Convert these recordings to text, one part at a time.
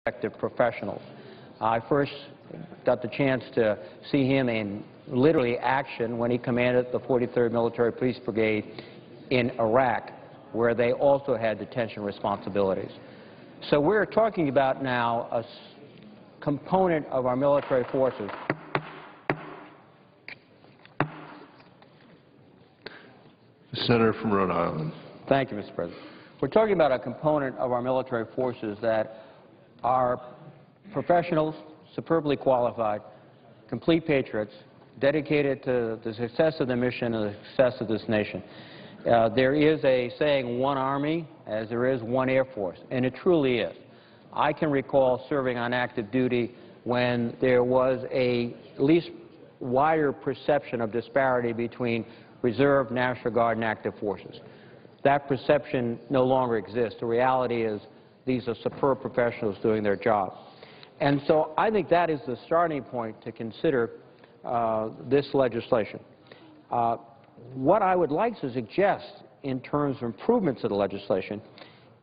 respective professionals. I first got the chance to see him in literally action when he commanded the 43rd Military Police Brigade in Iraq, where they also had detention responsibilities. So we're talking about now a component of our military forces. The Senator from Rhode Island. Thank you, Mr. President. We're talking about a component of our military forces that are professionals, superbly qualified, complete patriots, dedicated to the success of the mission and the success of this nation. There is a saying, one Army, as there is one Air Force, and it truly is. I can recall serving on active duty when there was at least wider perception of disparity between Reserve, National Guard, and active forces. That perception no longer exists. The reality is these are superb professionals doing their job. And so I think that is the starting point to consider this legislation. What I would like to suggest in terms of improvements of the legislation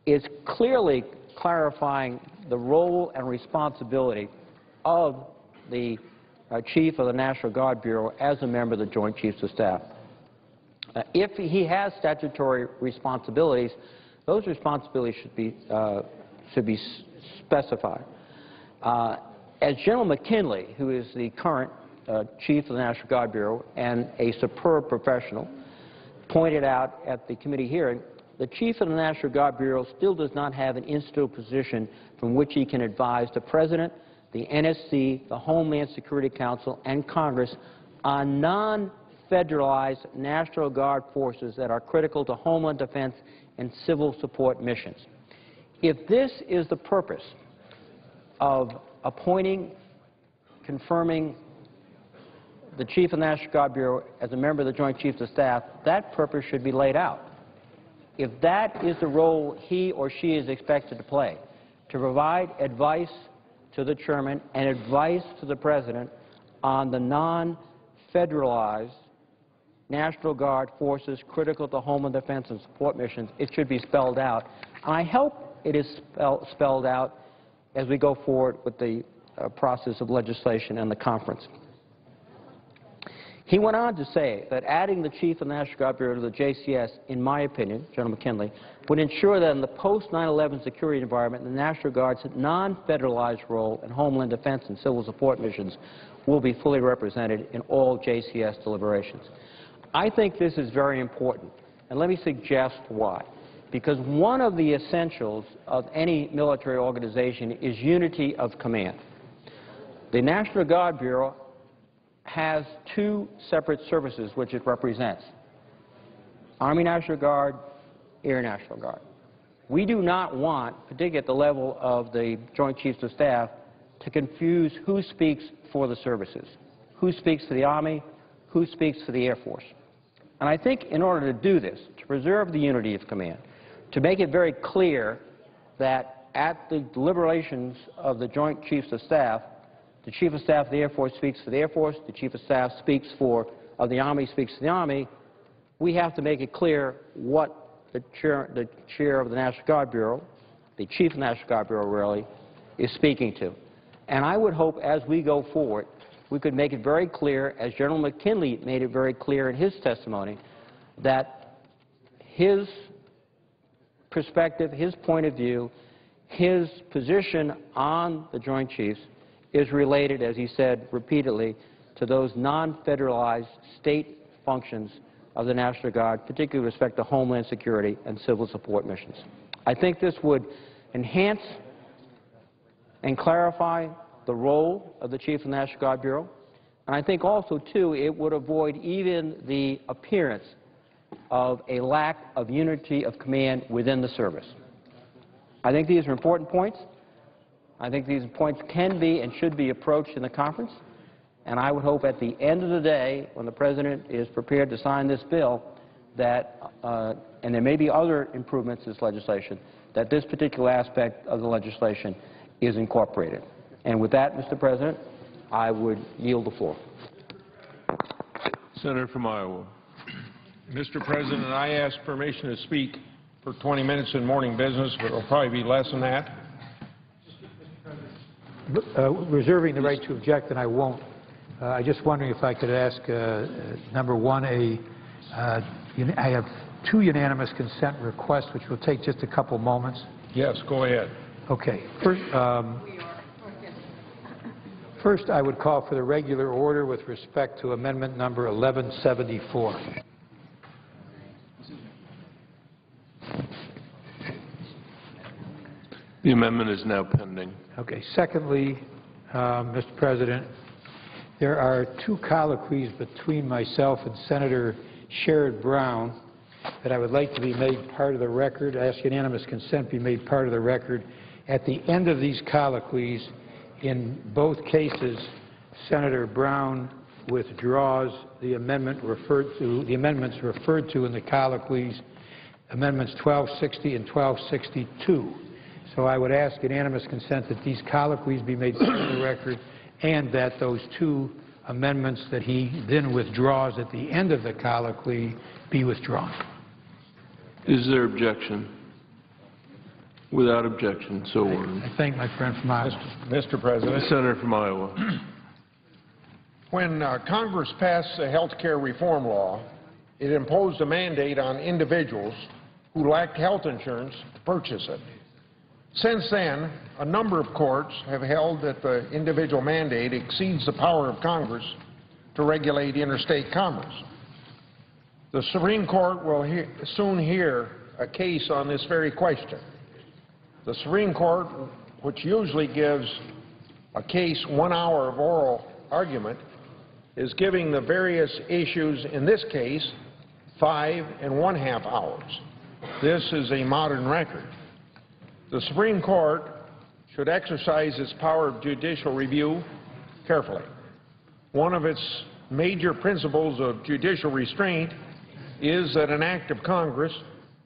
is clearly clarifying the role and responsibility of the Chief of the National Guard Bureau as a member of the Joint Chiefs of Staff. If he has statutory responsibilities, those responsibilities should be specified. As General McKinley, who is the current Chief of the National Guard Bureau and a superb professional, pointed out at the committee hearing, the Chief of the National Guard Bureau still does not have an institutional position from which he can advise the President, the NSC, the Homeland Security Council, and Congress on non-federalized National Guard forces that are critical to Homeland Defense and civil support missions. If this is the purpose of appointing, confirming the Chief of the National Guard Bureau as a member of the Joint Chiefs of Staff, that purpose should be laid out. If that is the role he or she is expected to play, to provide advice to the Chairman and advice to the President on the non-federalized National Guard forces critical to Homeland Defense and support missions, it should be spelled out. And I hope it is spelled out as we go forward with the process of legislation and the conference. He went on to say that adding the Chief of the National Guard Bureau to the JCS, in my opinion, General McKinley, would ensure that in the post-9/11 security environment, the National Guard's non-federalized role in Homeland Defense and civil support missions will be fully represented in all JCS deliberations. I think this is very important, and let me suggest why. Because one of the essentials of any military organization is unity of command. The National Guard Bureau has two separate services which it represents: Army National Guard, Air National Guard. We do not want, particularly at the level of the Joint Chiefs of Staff, to confuse who speaks for the services, who speaks for the Army, who speaks for the Air Force. And I think in order to do this, to preserve the unity of command, to make it very clear that at the deliberations of the Joint Chiefs of Staff, the Chief of Staff of the Air Force speaks for the Air Force, the Chief of Staff speaks of the Army speaks for the Army, we have to make it clear what the chair of the National Guard Bureau, the Chief of the National Guard Bureau really, is speaking to. And I would hope as we go forward, we could make it very clear, as General McKinley made it very clear in his testimony, that his perspective, his point of view, his position on the Joint Chiefs is related, as he said repeatedly, to those non-federalized state functions of the National Guard, particularly with respect to Homeland Security and civil support missions. I think this would enhance and clarify the role of the Chief of the National Guard Bureau, and I think also, too, it would avoid even the appearance of a lack of unity of command within the service. I think these are important points. I think these points can be and should be approached in the conference, and I would hope at the end of the day, when the President is prepared to sign this bill, that, and there may be other improvements to this legislation, that this particular aspect of the legislation is incorporated. And with that, Mr. President, I would yield the floor. Senator from Iowa. Mr. President, I ask permission to speak for 20 minutes in morning business, but it will probably be less than that. reserving the right to object, and I won't. I just wondering if I could ask, number one, I have 2 unanimous consent requests, which will take just a couple moments. Yes, go ahead. Okay. First, I would call for the regular order with respect to amendment number 1174. The amendment is now pending. Okay. Secondly, Mr. President, there are 2 colloquies between myself and Senator Sherrod Brown that I would like to be made part of the record. I ask unanimous consent be made part of the record. At the end of these colloquies, in both cases, Senator Brown withdraws the amendments referred to in the colloquies, amendments 1260 and 1262. So I would ask unanimous consent that these colloquies be made part of the record and that those 2 amendments that he then withdraws at the end of the colloquy be withdrawn. Is there objection? Without objection, so ordered. I thank my friend from Iowa. Mr. President, Senator from Iowa. when Congress passed the health care reform law, it imposed a mandate on individuals who lacked health insurance to purchase it. Since then, a number of courts have held that the individual mandate exceeds the power of Congress to regulate interstate commerce. The Supreme Court will soon hear a case on this very question. The Supreme Court, which usually gives a case 1 hour of oral argument, is giving the various issues in this case 5½ hours. This is a modern record. The Supreme Court should exercise its power of judicial review carefully. One of its major principles of judicial restraint is that an act of Congress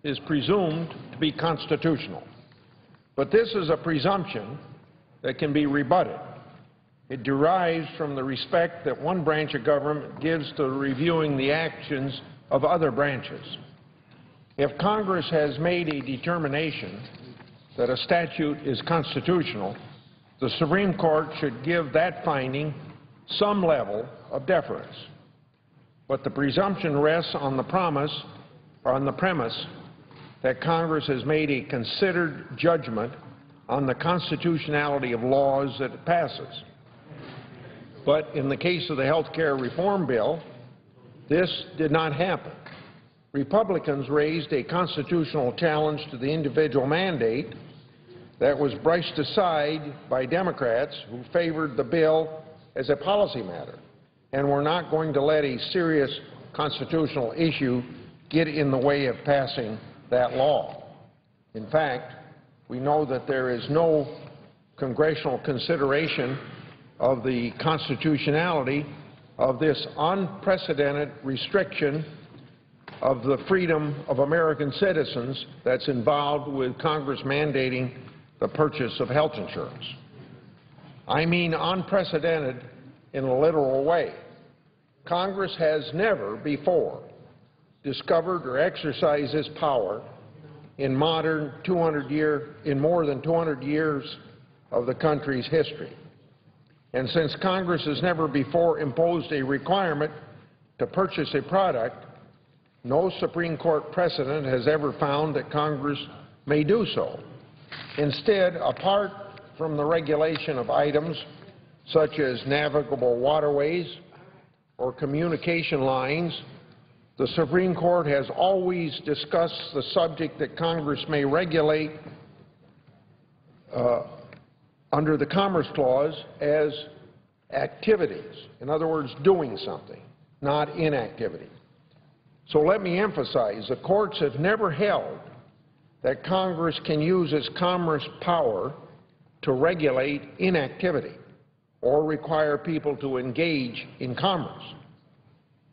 is presumed to be constitutional. But this is a presumption that can be rebutted. It derives from the respect that one branch of government gives to reviewing the actions of other branches. If Congress has made a determination that a statute is constitutional, the Supreme Court should give that finding some level of deference. But the presumption rests on the premise that Congress has made a considered judgment on the constitutionality of laws that it passes. But in the case of the health care reform bill, this did not happen. Republicans raised a constitutional challenge to the individual mandate that was brushed aside by Democrats who favored the bill as a policy matter and were not going to let a serious constitutional issue get in the way of passing that law. In fact, we know that there is no congressional consideration of the constitutionality of this unprecedented restriction of the freedom of American citizens that's involved with Congress mandating the purchase of health insurance. I mean unprecedented in a literal way. Congress has never before discovered or exercised this power in more than 200 years of the country's history. And since Congress has never before imposed a requirement to purchase a product, no Supreme Court precedent has ever found that Congress may do so. Instead, apart from the regulation of items such as navigable waterways or communication lines, the Supreme Court has always discussed the subject that Congress may regulate under the Commerce Clause as activities. In other words, doing something, not inactivity. So let me emphasize, the courts have never held that Congress can use its commerce power to regulate inactivity or require people to engage in commerce.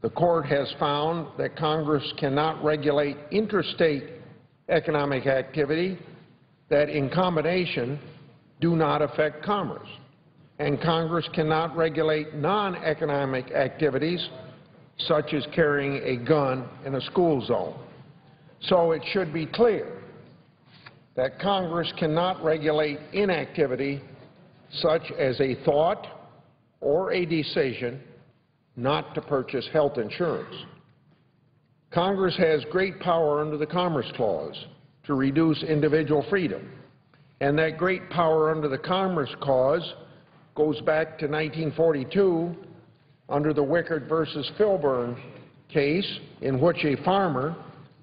The court has found that Congress cannot regulate interstate economic activity that in combination do not affect commerce. And Congress cannot regulate non-economic activities such as carrying a gun in a school zone. So it should be clear that Congress cannot regulate inactivity such as a thought or a decision not to purchase health insurance. Congress has great power under the Commerce Clause to reduce individual freedom, and that great power under the Commerce Clause goes back to 1942 under the Wickard versus Filburn case, in which a farmer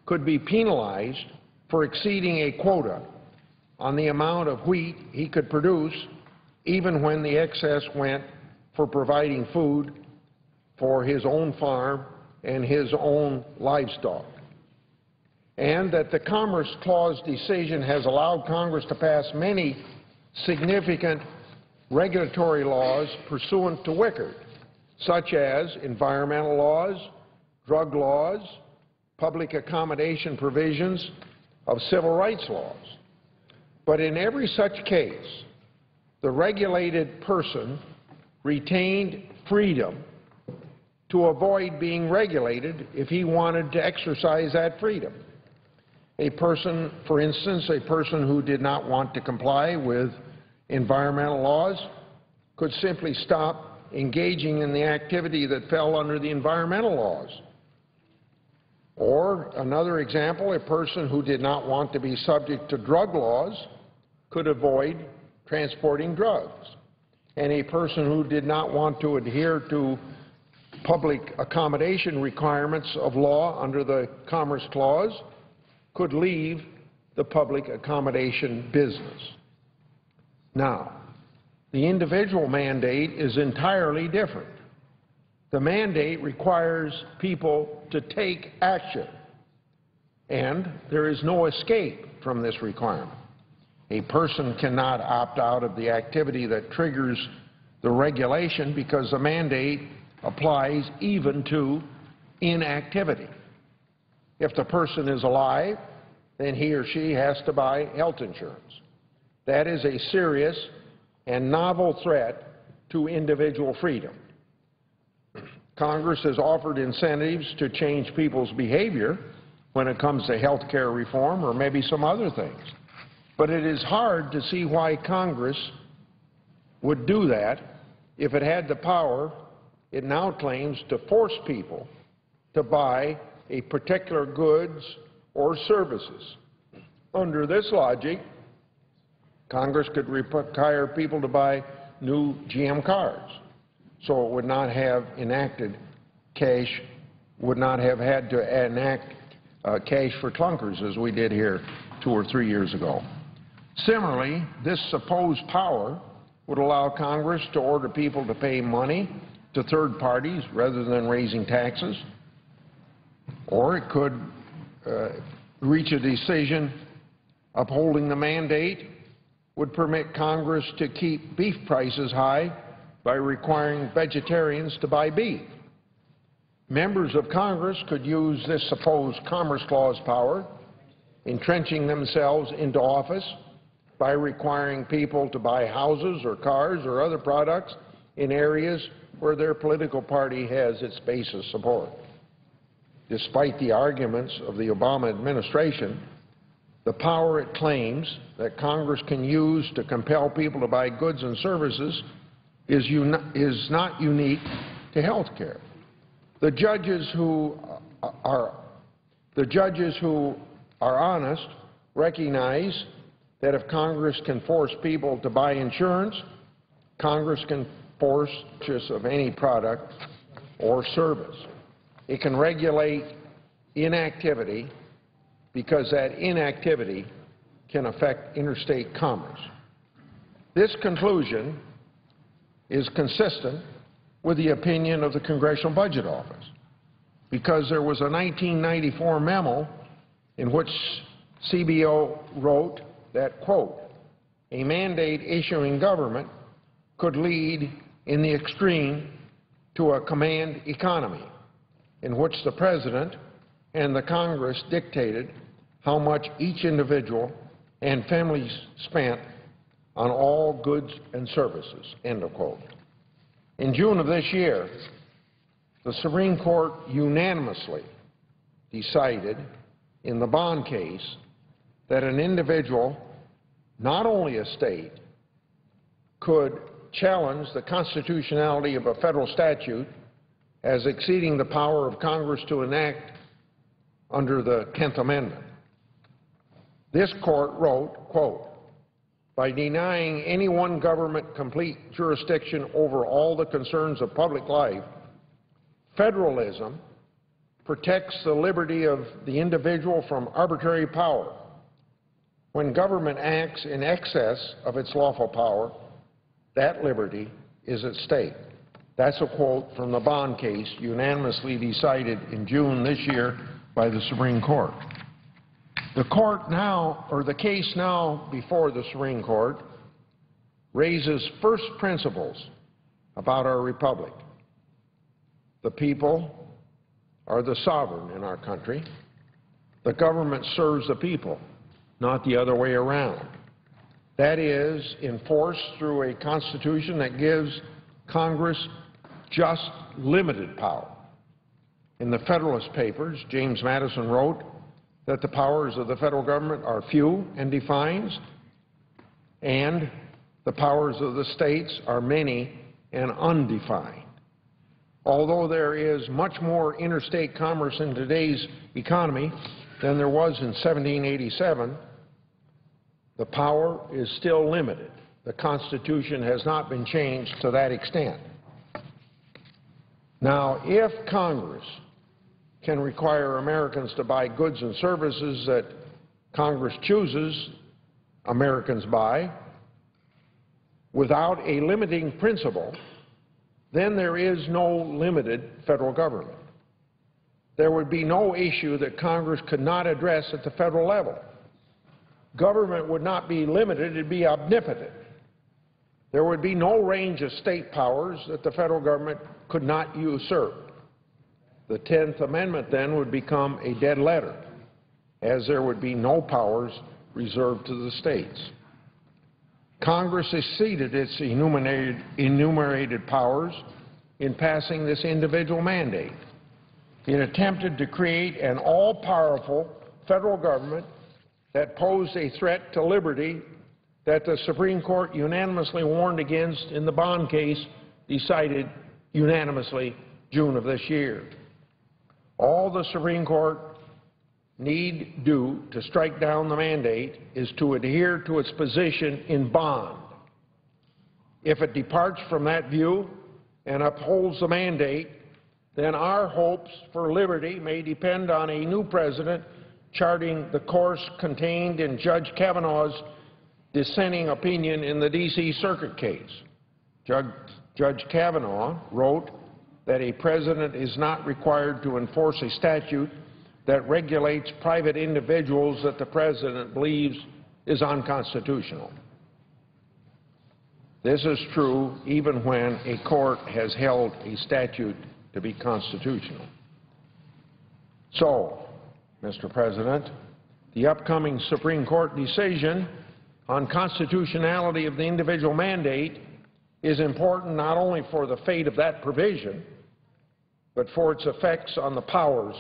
could be penalized for exceeding a quota on the amount of wheat he could produce, even when the excess went for providing food for his own farm and his own livestock. And that the Commerce Clause decision has allowed Congress to pass many significant regulatory laws pursuant to Wickard, such as environmental laws, drug laws, public accommodation provisions of civil rights laws. But in every such case, the regulated person retained freedom to avoid being regulated if he wanted to exercise that freedom. A person, for instance, a person who did not want to comply with environmental laws could simply stop engaging in the activity that fell under the environmental laws. Or another example, a person who did not want to be subject to drug laws could avoid transporting drugs. And a person who did not want to adhere to public accommodation requirements of law under the Commerce Clause could leave the public accommodation business. Now, the individual mandate is entirely different. The mandate requires people to take action, and there is no escape from this requirement. A person cannot opt out of the activity that triggers the regulation because the mandate applies even to inactivity. If the person is alive, then he or she has to buy health insurance. That is a serious and novel threat to individual freedom. Congress has offered incentives to change people's behavior when it comes to health care reform or maybe some other things. But it is hard to see why Congress would do that if it had the power it now claims to force people to buy a particular goods or services. Under this logic, Congress could require people to buy new GM cars, so it would not have enacted cash, would not have had to enact cash for clunkers as we did here 2 or 3 years ago. Similarly, this supposed power would allow Congress to order people to pay money to third parties rather than raising taxes, or it could reach a decision upholding the mandate would permit Congress to keep beef prices high by requiring vegetarians to buy beef. Members of Congress could use this supposed Commerce Clause power, entrenching themselves into office by requiring people to buy houses or cars or other products in areas where their political party has its base of support. Despite the arguments of the Obama administration, the power it claims that Congress can use to compel people to buy goods and services is not unique to health care. The judges who are honest recognize that if Congress can force people to buy insurance, Congress can force purchase of any product or service. It can regulate inactivity because that inactivity can affect interstate commerce. This conclusion is consistent with the opinion of the Congressional Budget Office, because there was a 1994 memo in which CBO wrote that, quote, a mandate issuing government could lead in the extreme to a command economy in which the President and the Congress dictated how much each individual and families spent on all goods and services, end of quote. In June of this year, the Supreme Court unanimously decided in the Bond case that an individual, not only a state, could challenge the constitutionality of a federal statute as exceeding the power of Congress to enact under the 10th Amendment. This court wrote, quote, "By denying any one government complete jurisdiction over all the concerns of public life, federalism protects the liberty of the individual from arbitrary power. When government acts in excess of its lawful power, that liberty is at stake." That's a quote from the Bond case, unanimously decided in June this year by the Supreme Court. The case now before the Supreme Court raises first principles about our republic. The people are the sovereign in our country. The government serves the people, not the other way around. That is enforced through a Constitution that gives Congress just limited power. In the Federalist Papers, James Madison wrote that the powers of the federal government are few and defined, and the powers of the states are many and undefined. Although there is much more interstate commerce in today's economy than there was in 1787, the power is still limited. The Constitution has not been changed to that extent. Now, if Congress can require Americans to buy goods and services that Congress chooses Americans buy without a limiting principle, then there is no limited federal government. There would be no issue that Congress could not address at the federal level. Government would not be limited, it would be omnipotent. There would be no range of state powers that the federal government could not usurp. The 10th Amendment then would become a dead letter, as there would be no powers reserved to the states. Congress exceeded its enumerated powers in passing this individual mandate. It attempted to create an all-powerful federal government that posed a threat to liberty that the Supreme Court unanimously warned against in the Bond case decided unanimously June of this year. All the Supreme Court need do to strike down the mandate is to adhere to its position in Bond. If it departs from that view and upholds the mandate, then our hopes for liberty may depend on a new president charting the course contained in Judge Kavanaugh's dissenting opinion in the D.C. Circuit case. Judge Kavanaugh wrote that a president is not required to enforce a statute that regulates private individuals that the president believes is unconstitutional. This is true even when a court has held a statute to be constitutional. So, Mr. President, the upcoming Supreme Court decision on constitutionality of the individual mandate is important not only for the fate of that provision, but for its effects on the powers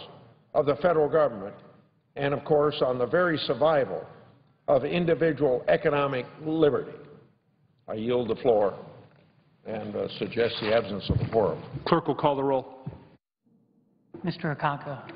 of the federal government and, of course, on the very survival of individual economic liberty. I yield the floor and suggest the absence of a quorum. Clerk will call the roll. Mr. Akaka.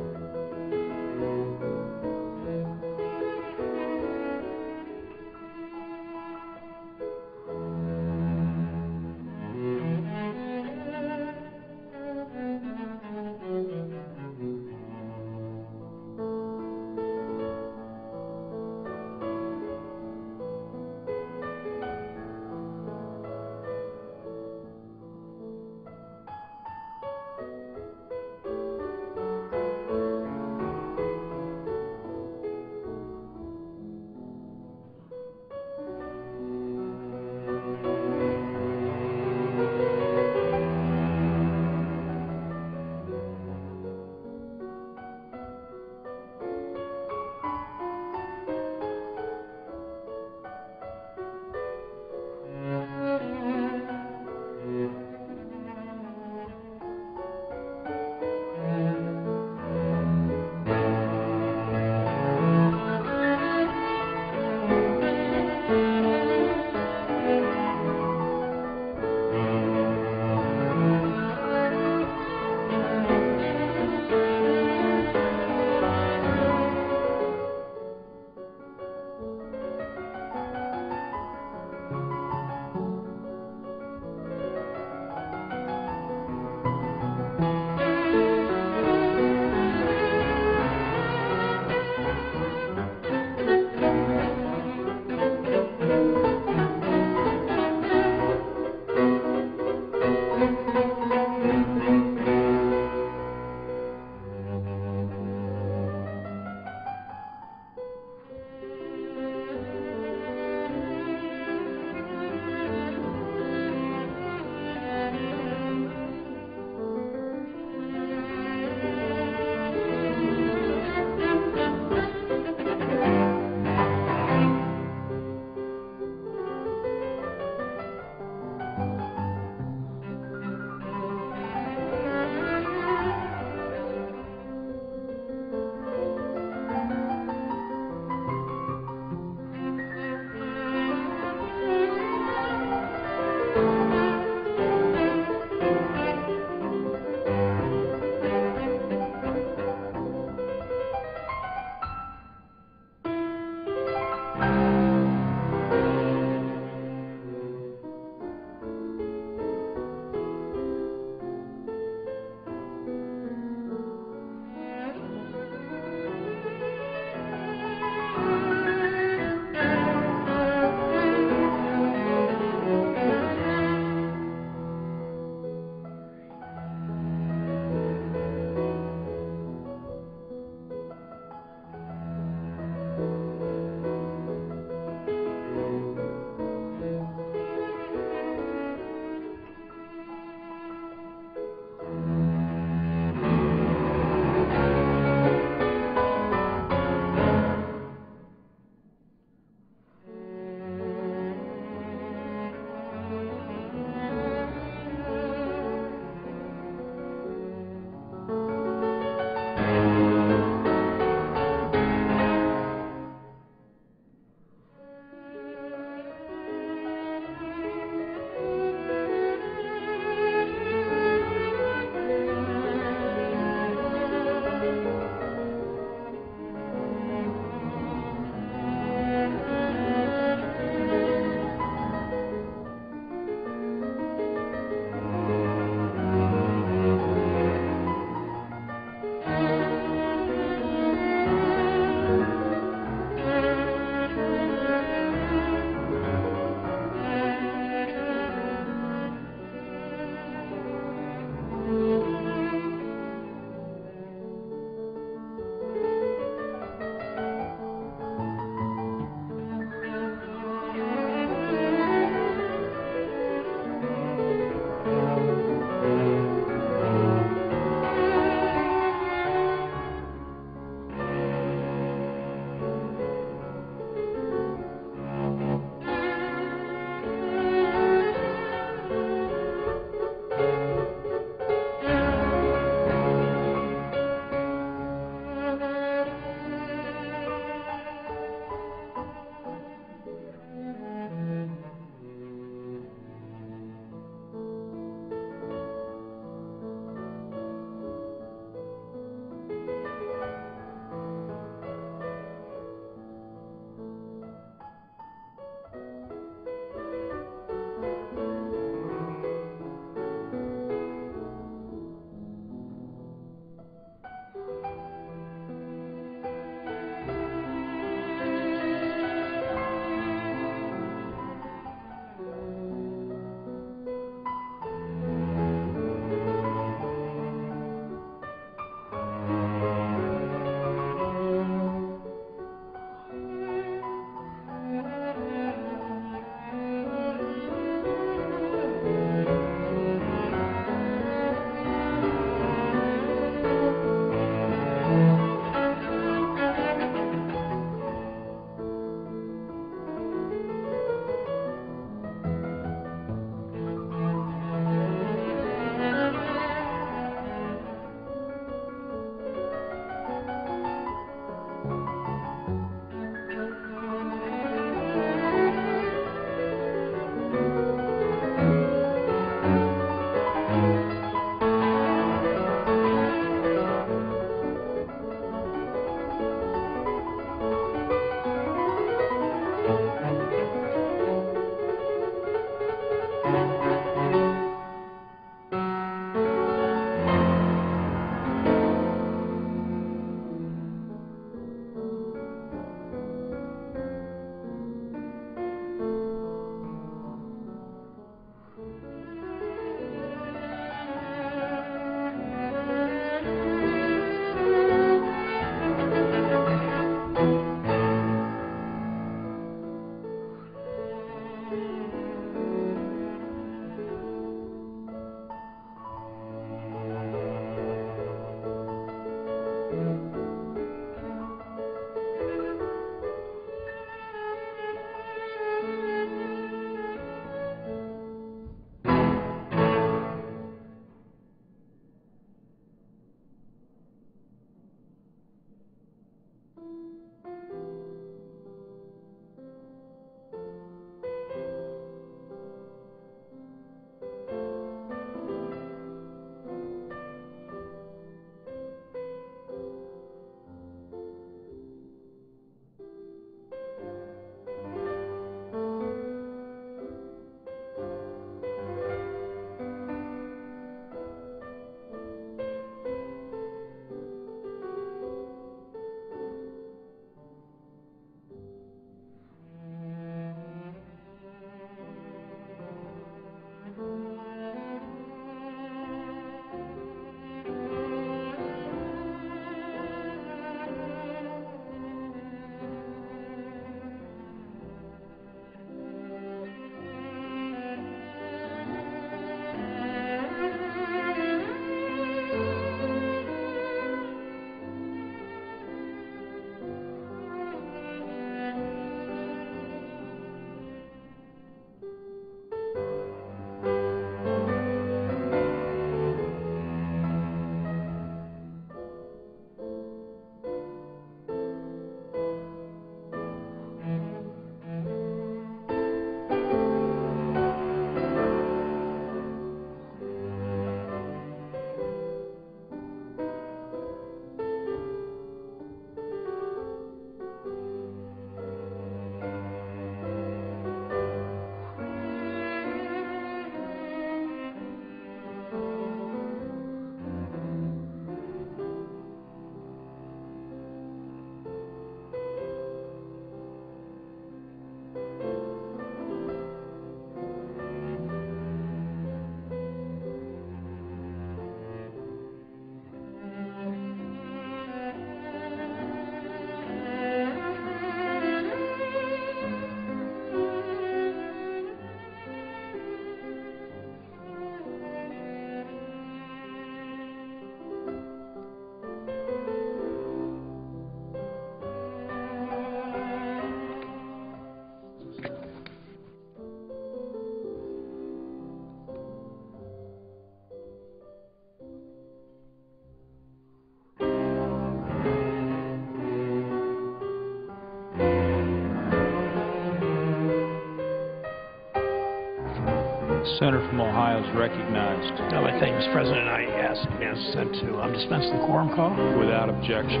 Senator from Ohio is recognized. I thank Mr. President. I ask unanimous consent to dispense the quorum call. Without objection.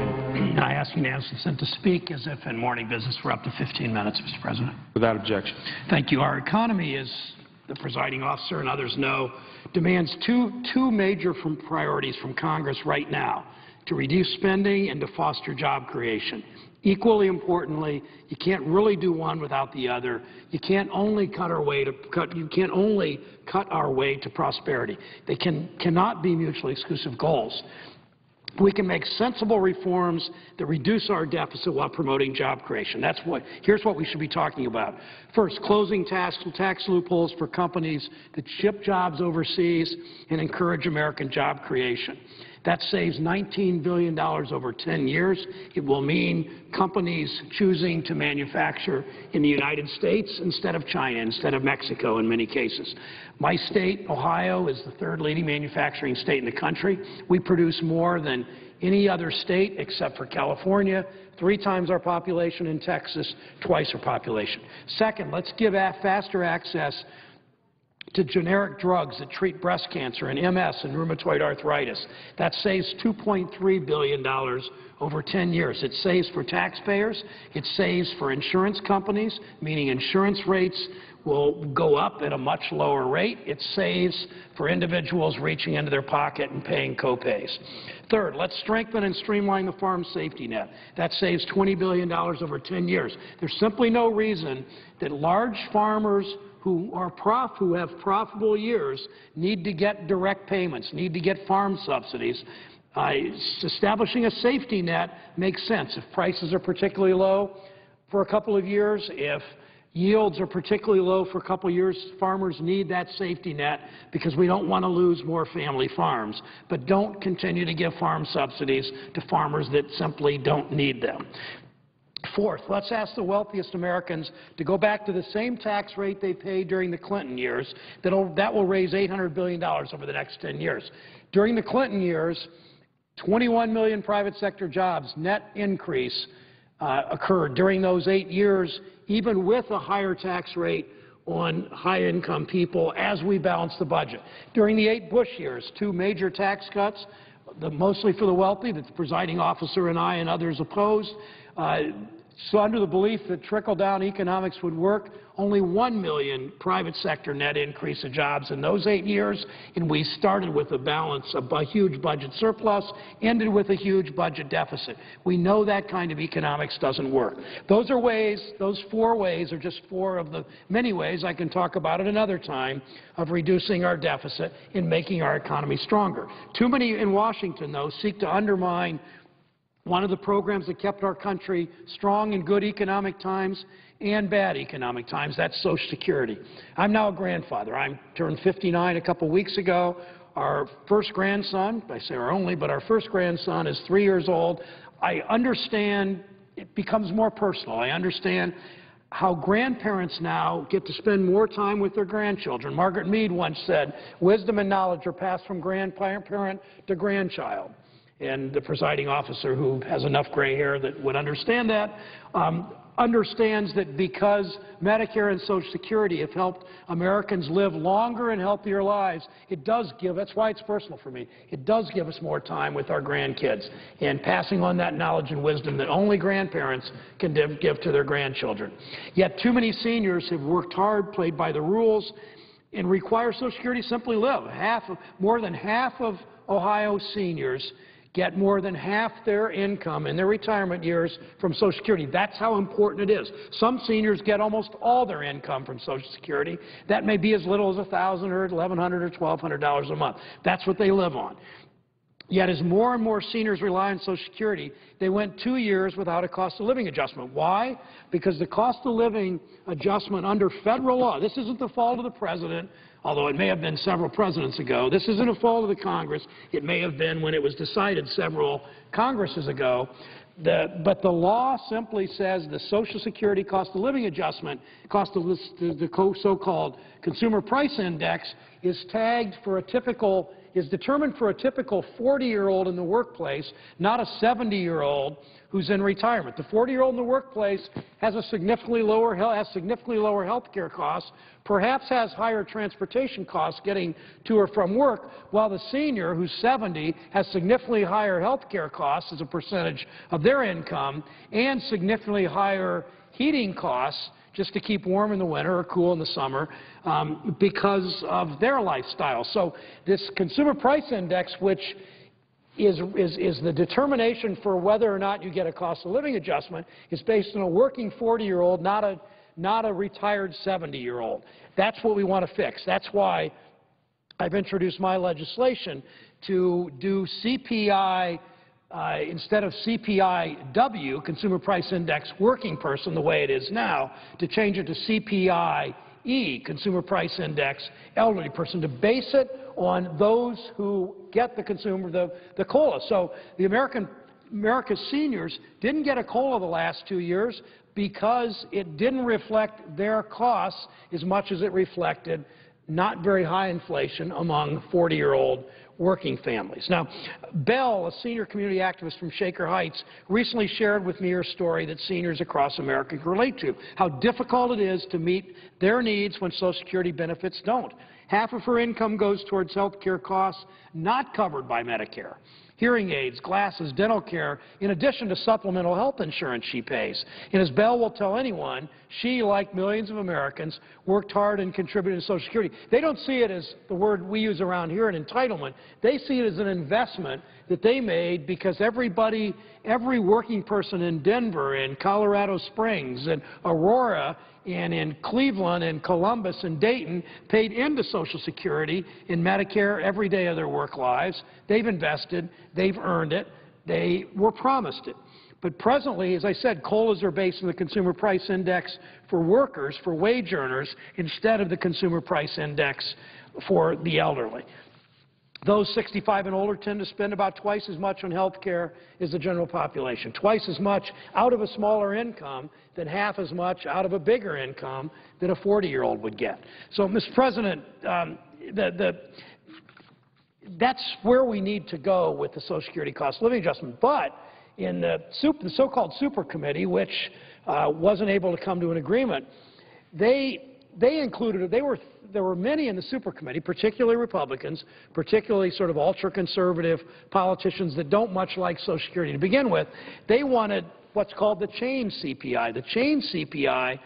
I ask unanimous consent to speak as if in morning business for up to 15 minutes, Mr. President. Without objection. Thank you. Our economy, as the presiding officer and others know, demands two major priorities from Congress right now: to reduce spending and to foster job creation. Equally importantly, you can't really do one without the other. You can't only cut our way to prosperity. They cannot be mutually exclusive goals. We can make sensible reforms that reduce our deficit while promoting job creation. Here's what we should be talking about. First, closing tax loopholes for companies that ship jobs overseas and encourage American job creation. That saves $19 billion over 10 years. It will mean companies choosing to manufacture in the United States instead of China, instead of Mexico in many cases. My state, Ohio, is the third leading manufacturing state in the country. We produce more than any other state except for California, 3 times our population, in Texas, twice our population. Second, let's give faster access to generic drugs that treat breast cancer and MS and rheumatoid arthritis. That saves $2.3 billion over 10 years. It saves for taxpayers. It saves for insurance companies, meaning insurance rates will go up at a much lower rate. It saves for individuals reaching into their pocket and paying copays. Third, let's strengthen and streamline the farm safety net. That saves $20 billion over 10 years. There's simply no reason that large farmers who have profitable years need to get direct payments, need to get farm subsidies. Establishing a safety net makes sense. If prices are particularly low for a couple of years, if yields are particularly low for a couple of years, farmers need that safety net because we don't want to lose more family farms. But don't continue to give farm subsidies to farmers that simply don't need them. Fourth, let's ask the wealthiest Americans to go back to the same tax rate they paid during the Clinton years. That will raise $800 billion over the next 10 years. During the Clinton years, 21 million private sector jobs net increase occurred during those 8 years, even with a higher tax rate on high-income people as we balance the budget. During the 8 Bush years, 2 major tax cuts, mostly for the wealthy, that the presiding officer and I and others opposed. So under the belief that trickle-down economics would work, only 1 million private sector net increase of jobs in those 8 years, and we started with a balance of a huge budget surplus, ended with a huge budget deficit. We know that kind of economics doesn't work. Those 4 ways are just 4 of the many ways I can talk about at another time of reducing our deficit and making our economy stronger. Too many in Washington, though, seek to undermine one of the programs that kept our country strong in good economic times and bad economic times. That's Social Security. I'm now a grandfather. I turned 59 a couple weeks ago. Our first grandson, I say our only, but our first grandson is 3 years old. I understand it becomes more personal. I understand how grandparents now get to spend more time with their grandchildren. Margaret Mead once said, wisdom and knowledge are passed from grandparent to grandchild. And the presiding officer, who has enough gray hair that would understand that, understands that because Medicare and Social Security have helped Americans live longer and healthier lives, it does give, that's why it's personal for me, it does give us more time with our grandkids and passing on that knowledge and wisdom that only grandparents can give to their grandchildren. Yet too many seniors have worked hard, played by the rules, and require Social Security to simply live. More than half of Ohio seniors get more than half their income in their retirement years from Social Security. That's how important it is. Some seniors get almost all their income from Social Security. That may be as little as $1,000 or $1,100 or $1,200 a month. That's what they live on. Yet as more and more seniors rely on Social Security, they went 2 years without a cost of living adjustment. Why? Because the cost of living adjustment under federal law, this isn't the fault of the president, although it may have been several presidents ago. This isn't a fault of the Congress. It may have been when it was decided several Congresses ago. But the law simply says the Social Security cost of living adjustment, the so-called Consumer Price Index is tagged for a typical, is determined for a typical 40-year-old in the workplace, not a 70-year-old who's in retirement. The 40-year-old in the workplace has significantly lower health care costs, perhaps has higher transportation costs getting to or from work, while the senior who's 70 has significantly higher health care costs as a percentage of their income and significantly higher heating costs just to keep warm in the winter or cool in the summer because of their lifestyle. So this Consumer Price Index, which is the determination for whether or not you get a cost of living adjustment, is based on a working 40-year-old, not a retired 70-year-old. That's what we want to fix. That's why I've introduced my legislation to do CPI instead of CPI-W, Consumer Price Index working person, the way it is now, to change it to CPI-E, Consumer Price Index elderly person, to base it on those who get the COLA. So the America's seniors didn't get a COLA the last 2 years because it didn't reflect their costs as much as it reflected not very high inflation among 40-year-old working families. Now, Belle, a senior community activist from Shaker Heights, recently shared with me her story that seniors across America can relate to, how difficult it is to meet their needs when Social Security benefits don't. Half of her income goes towards health care costs not covered by Medicare. Hearing aids, glasses, dental care, in addition to supplemental health insurance she pays. And as Belle will tell anyone, she, like millions of Americans, worked hard and contributed to Social Security. They don't see it as the word we use around here, an entitlement. They see it as an investment that they made because every working person in Denver and Colorado Springs and Aurora and in Cleveland and Columbus and Dayton paid into Social Security in Medicare every day of their work lives. They've invested, they've earned it, they were promised it. But presently, as I said, COLAs are based on the Consumer Price Index for workers, for wage earners, instead of the Consumer Price Index for the elderly. Those 65 and older tend to spend about twice as much on health care as the general population, twice as much out of a smaller income than half as much out of a bigger income that a 40-year-old would get. So, Mr. President, that's where we need to go with the Social Security cost of living adjustment. But in the so-called super committee, which wasn't able to come to an agreement, there were many in the super committee, particularly Republicans, particularly sort of ultra-conservative politicians that don't much like Social Security to begin with. They wanted what's called the chain CPI. The chain CPI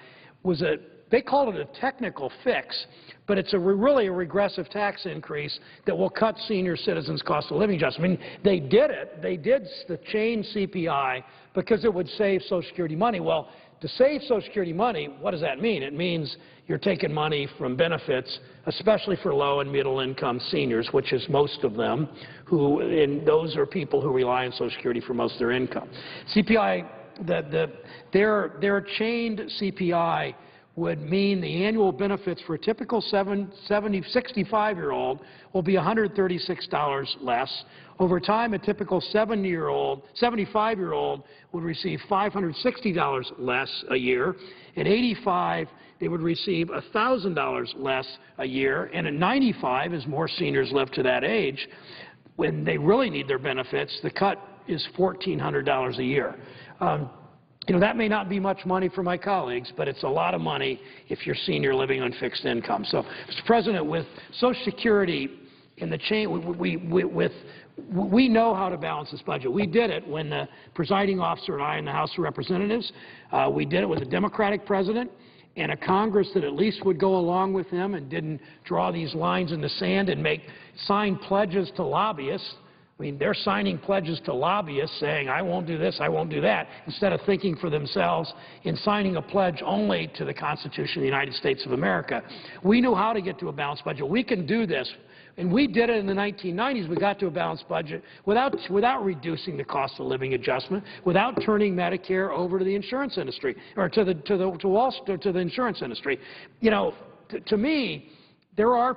was they called it a technical fix, but it's really a regressive tax increase that will cut senior citizens' cost of living adjustment. I mean, they did it. They did the chain CPI because it would save Social Security money. Well, to save Social Security money, what does that mean? It means you're taking money from benefits, especially for low and middle income seniors, which is most of them, and those are people who rely on Social Security for most of their income. CPI, their chained CPI would mean the annual benefits for a typical 65-year-old will be $136 less. Over time, a typical 75-year-old would receive $560 less a year. At 85, they would receive $1,000 less a year. And at 95, as more seniors live to that age, when they really need their benefits, the cut is $1,400 a year. You know, that may not be much money for my colleagues, but it's a lot of money if you're senior living on fixed income. So, Mr. President, with Social Security in the chain, we know how to balance this budget. We did it when the presiding officer and I in the House of Representatives. We did it with a Democratic president and a Congress that at least would go along with him and didn't draw these lines in the sand and sign pledges to lobbyists. I mean, they're signing pledges to lobbyists saying, I won't do this, I won't do that, instead of thinking for themselves and signing a pledge only to the Constitution of the United States of America. We knew how to get to a balanced budget. We can do this. And we did it in the 1990s. We got to a balanced budget without reducing the cost of living adjustment, without turning Medicare over to the insurance industry, or to the insurance industry. You know, to me, there are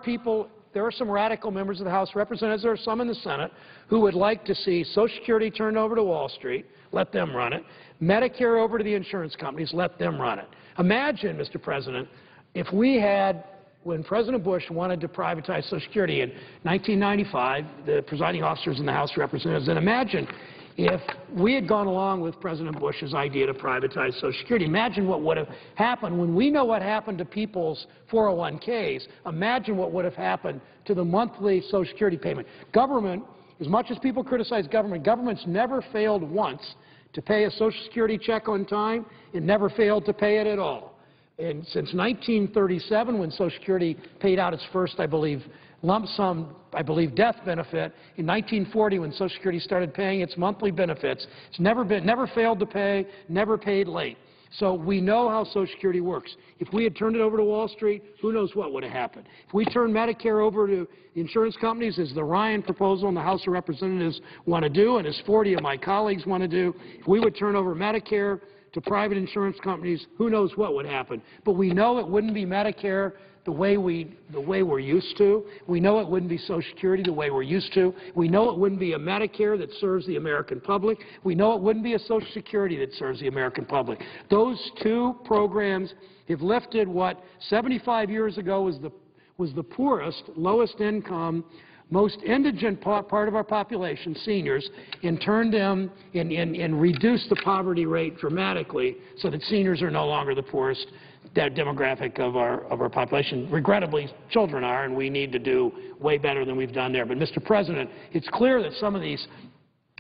some radical members of the House of Representatives, there are some in the Senate, who would like to see Social Security turned over to Wall Street, let them run it, Medicare over to the insurance companies, let them run it. Imagine, Mr. President, if we had when President Bush wanted to privatize Social Security in 1995, the presiding officers in the House of Representatives, and imagine if we had gone along with President Bush's idea to privatize Social Security. Imagine what would have happened. When we know what happened to people's 401ks, imagine what would have happened to the monthly Social Security payment. Government, as much as people criticize government, government's never failed once to pay a Social Security check on time. It never failed to pay it at all. And since 1937, when Social Security paid out its first, I believe, lump sum, death benefit, in 1940, when Social Security started paying its monthly benefits, it's never failed to pay, never paid late. So we know how Social Security works. If we had turned it over to Wall Street, who knows what would have happened. If we turned Medicare over to insurance companies, as the Ryan proposal in the House of Representatives want to do, and as 40 of my colleagues want to do, if we would turn over Medicare to private insurance companies, who knows what would happen. But we know it wouldn't be Medicare the way we're used to. We know it wouldn't be Social Security the way we're used to. We know it wouldn't be a Medicare that serves the American public. We know it wouldn't be a Social Security that serves the American public. Those two programs have lifted what 75 years ago was the poorest, lowest income, most indigent part of our population, seniors, and turned them and reduced the poverty rate dramatically so that seniors are no longer the poorest demographic of our population. Regrettably, children are, and we need to do way better than we've done there. But, Mr. President, it's clear that some of these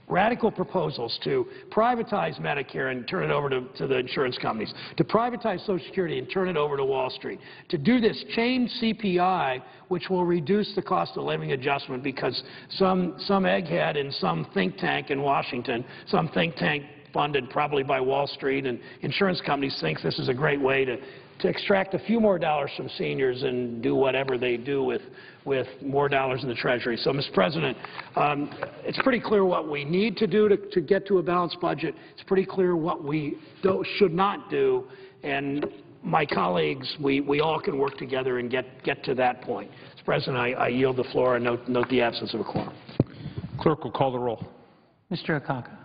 radical proposals to privatize Medicare and turn it over to the insurance companies, to privatize Social Security and turn it over to Wall Street, to do this chain CPI, which will reduce the cost of living adjustment because some egghead in some think tank in Washington, some think tank funded probably by Wall Street and insurance companies, thinks this is a great way to extract a few more dollars from seniors and do whatever they do with more dollars in the Treasury. So, Mr. President, it's pretty clear what we need to do to get to a balanced budget. It's pretty clear what we should not do. And my colleagues, we all can work together and get to that point. Mr. President, I yield the floor and note the absence of a quorum. Clerk will call the roll. Mr. Akaka.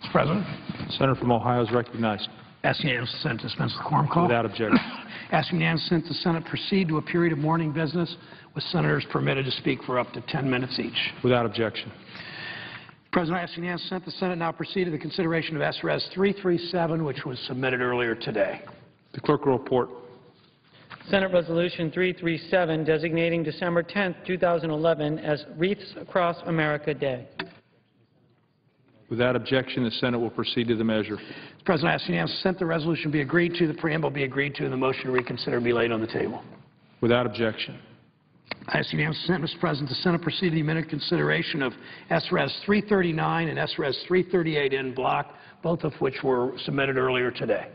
Mr. President. Senator from Ohio is recognized. Asking unanimous consent to dispense with the quorum call. Without objection. Asking unanimous consent the Senate proceed to a period of morning business with senators permitted to speak for up to 10 minutes each. Without objection. President, I ask unanimous consent the Senate now proceed to the consideration of S.Res. 337, which was submitted earlier today. The clerk will report. Senate Resolution 337 designating December 10, 2011 as Wreaths Across America Day. Without objection, the Senate will proceed to the measure. Mr. President, I ask unanimous consent the resolution be agreed to, the preamble be agreed to, and the motion to reconsider be laid on the table. Without objection. I ask unanimous consent, Mr. President, the Senate proceed to the immediate consideration of S.Res. 339 and S.Res. 338 in block, both of which were submitted earlier today.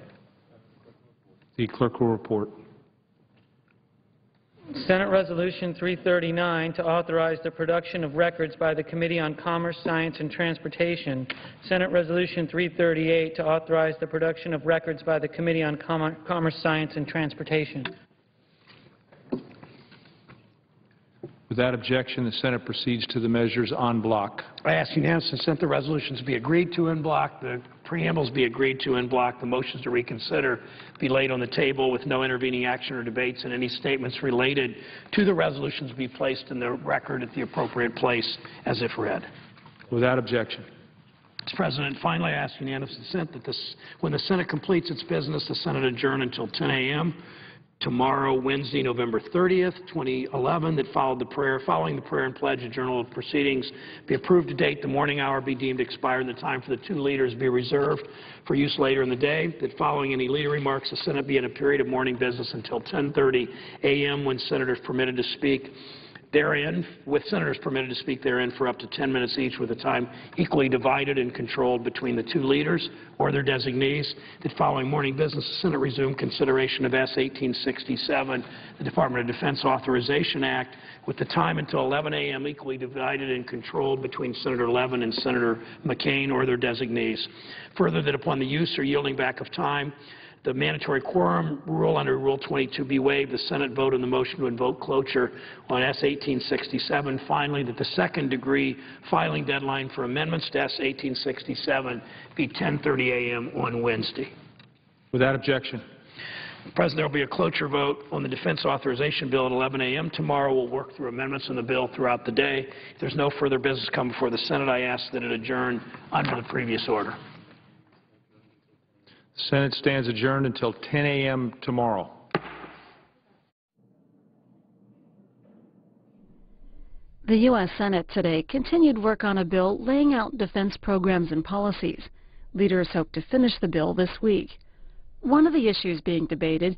The clerk will report. Senate Resolution 339 to authorize the production of records by the Committee on Commerce, Science, and Transportation. Senate Resolution 338 to authorize the production of records by the Committee on Commerce, Science, and Transportation. Without objection, the Senate proceeds to the measures en bloc. I ask unanimous consent the resolutions be agreed to in block, the preambles be agreed to in block, the motions to reconsider be laid on the table with no intervening action or debates, and any statements related to the resolutions be placed in the record at the appropriate place as if read. Without objection. Mr. President, finally, I ask unanimous consent that when the Senate completes its business, the Senate adjourn until 10 a.m. tomorrow, Wednesday, November 30th, 2011, that following the prayer and pledge, the journal of proceedings be approved to date, the morning hour be deemed expired, and the time for the two leaders be reserved for use later in the day, that following any leader remarks, the Senate be in a period of morning business until 10:30 a.m. when senators permitted to speak therein, with senators permitted to speak therein for up to 10 minutes each, with the time equally divided and controlled between the two leaders or their designees. That following morning business, the Senate resumed consideration of S. 1867, the Department of Defense Authorization Act, with the time until 11 a.m. equally divided and controlled between Senator Levin and Senator McCain or their designees. Further, that upon the use or yielding back of time, the mandatory quorum rule under Rule 22 be waived. The Senate vote on the motion to invoke cloture on S. 1867. Finally, that the second-degree filing deadline for amendments to S. 1867 be 10:30 a.m. on Wednesday. Without objection. President, there will be a cloture vote on the defense authorization bill at 11 a.m. tomorrow. We'll work through amendments in the bill throughout the day. If there's no further business come before the Senate, I ask that it adjourn under the previous order. The Senate stands adjourned until 10 a.m. tomorrow. The U.S. Senate today continued work on a bill laying out defense programs and policies. Leaders hope to finish the bill this week. One of the issues being debated